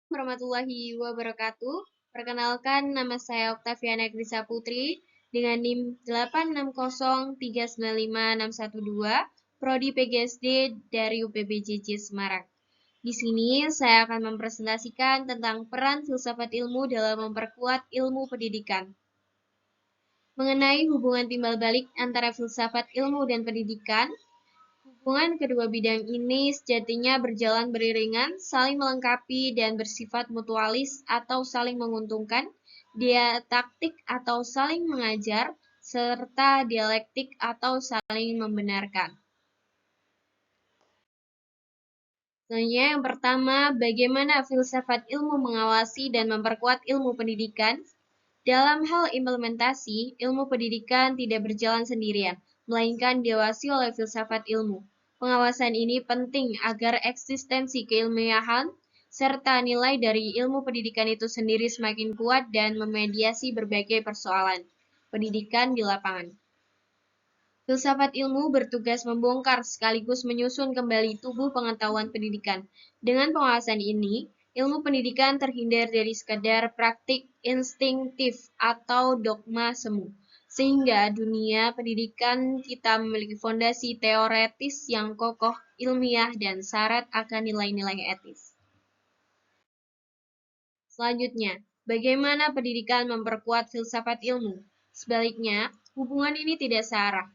Warahmatullahi wabarakatuh. Perkenalkan, nama saya Oktaviana Grisa Putri dengan NIM 860395612, Prodi PGSD dari UPBJJ Semarang. Di sini saya akan mempresentasikan tentang peran filsafat ilmu dalam memperkuat ilmu pendidikan. Mengenai hubungan timbal balik antara filsafat ilmu dan pendidikan, hubungan kedua bidang ini sejatinya berjalan beriringan, saling melengkapi dan bersifat mutualis atau saling menguntungkan, diataktik atau saling mengajar, serta dialektik atau saling membenarkan. Selanjutnya yang pertama, bagaimana filsafat ilmu mengawasi dan memperkuat ilmu pendidikan? Dalam hal implementasi, ilmu pendidikan tidak berjalan sendirian, melainkan diawasi oleh filsafat ilmu. Pengawasan ini penting agar eksistensi keilmiahan serta nilai dari ilmu pendidikan itu sendiri semakin kuat dan memediasi berbagai persoalan pendidikan di lapangan. Filsafat ilmu bertugas membongkar sekaligus menyusun kembali tubuh pengetahuan pendidikan. Dengan pengawasan ini, ilmu pendidikan terhindar dari sekadar praktik instinktif atau dogma semu, sehingga dunia pendidikan kita memiliki fondasi teoretis yang kokoh, ilmiah, dan syarat akan nilai-nilai etis. Selanjutnya, bagaimana pendidikan memperkuat filsafat ilmu? Sebaliknya, hubungan ini tidak searah.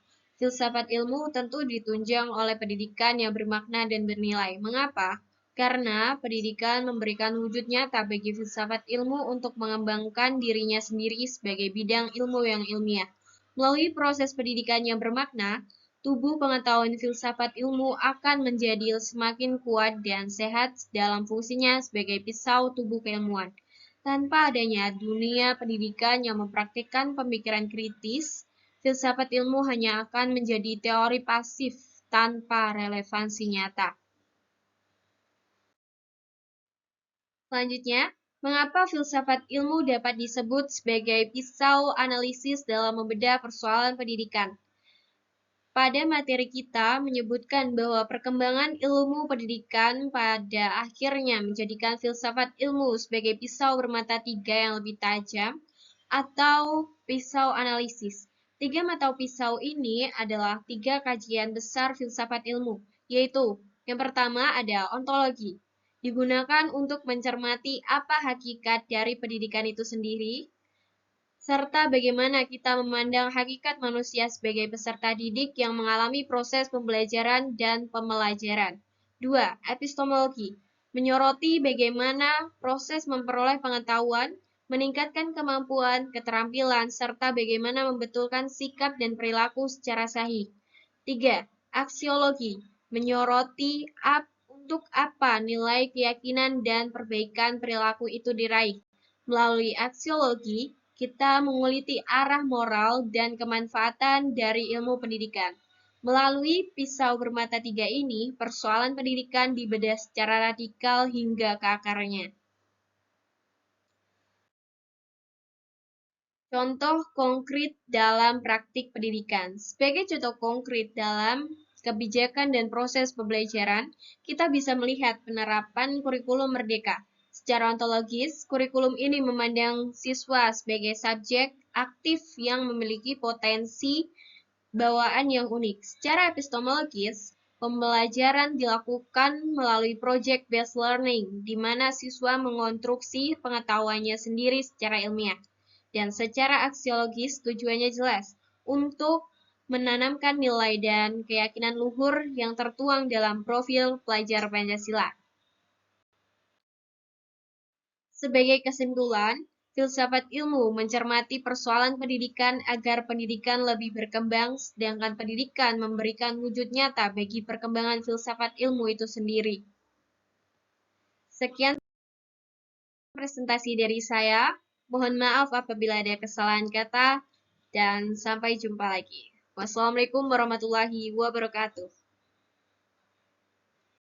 Filsafat ilmu tentu ditunjang oleh pendidikan yang bermakna dan bernilai. Mengapa? Karena pendidikan memberikan wujud nyata bagi filsafat ilmu untuk mengembangkan dirinya sendiri sebagai bidang ilmu yang ilmiah. Melalui proses pendidikan yang bermakna, tubuh pengetahuan filsafat ilmu akan menjadi semakin kuat dan sehat dalam fungsinya sebagai pisau tubuh keilmuan. Tanpa adanya dunia pendidikan yang mempraktikkan pemikiran kritis, filsafat ilmu hanya akan menjadi teori pasif tanpa relevansi nyata. Selanjutnya, mengapa filsafat ilmu dapat disebut sebagai pisau analisis dalam membedah persoalan pendidikan? Pada materi kita menyebutkan bahwa perkembangan ilmu pendidikan pada akhirnya menjadikan filsafat ilmu sebagai pisau bermata tiga yang lebih tajam atau pisau analisis. Tiga mata pisau ini adalah tiga kajian besar filsafat ilmu, yaitu yang pertama ada ontologi, digunakan untuk mencermati apa hakikat dari pendidikan itu sendiri, serta bagaimana kita memandang hakikat manusia sebagai peserta didik yang mengalami proses pembelajaran dan pembelajaran. 2. Epistemologi, menyoroti bagaimana proses memperoleh pengetahuan, meningkatkan kemampuan, keterampilan, serta bagaimana membetulkan sikap dan perilaku secara sahih. 3. Aksiologi, menyoroti untuk apa nilai keyakinan dan perbaikan perilaku itu diraih. Melalui aksiologi, kita menguliti arah moral dan kemanfaatan dari ilmu pendidikan. Melalui pisau bermata tiga ini, persoalan pendidikan dibedah secara radikal hingga ke akarnya. Contoh konkret dalam praktik pendidikan. Sebagai contoh konkret dalam kebijakan dan proses pembelajaran, kita bisa melihat penerapan kurikulum merdeka. Secara ontologis, kurikulum ini memandang siswa sebagai subjek aktif yang memiliki potensi bawaan yang unik. Secara epistemologis, pembelajaran dilakukan melalui project-based learning, di mana siswa mengonstruksi pengetahuannya sendiri secara ilmiah. Dan secara aksiologis, tujuannya jelas, untuk menanamkan nilai dan keyakinan luhur yang tertuang dalam profil pelajar Pancasila. Sebagai kesimpulan, filsafat ilmu mencermati persoalan pendidikan agar pendidikan lebih berkembang, sedangkan pendidikan memberikan wujud nyata bagi perkembangan filsafat ilmu itu sendiri. Sekian presentasi dari saya. Mohon maaf apabila ada kesalahan kata, dan sampai jumpa lagi. Wassalamualaikum warahmatullahi wabarakatuh.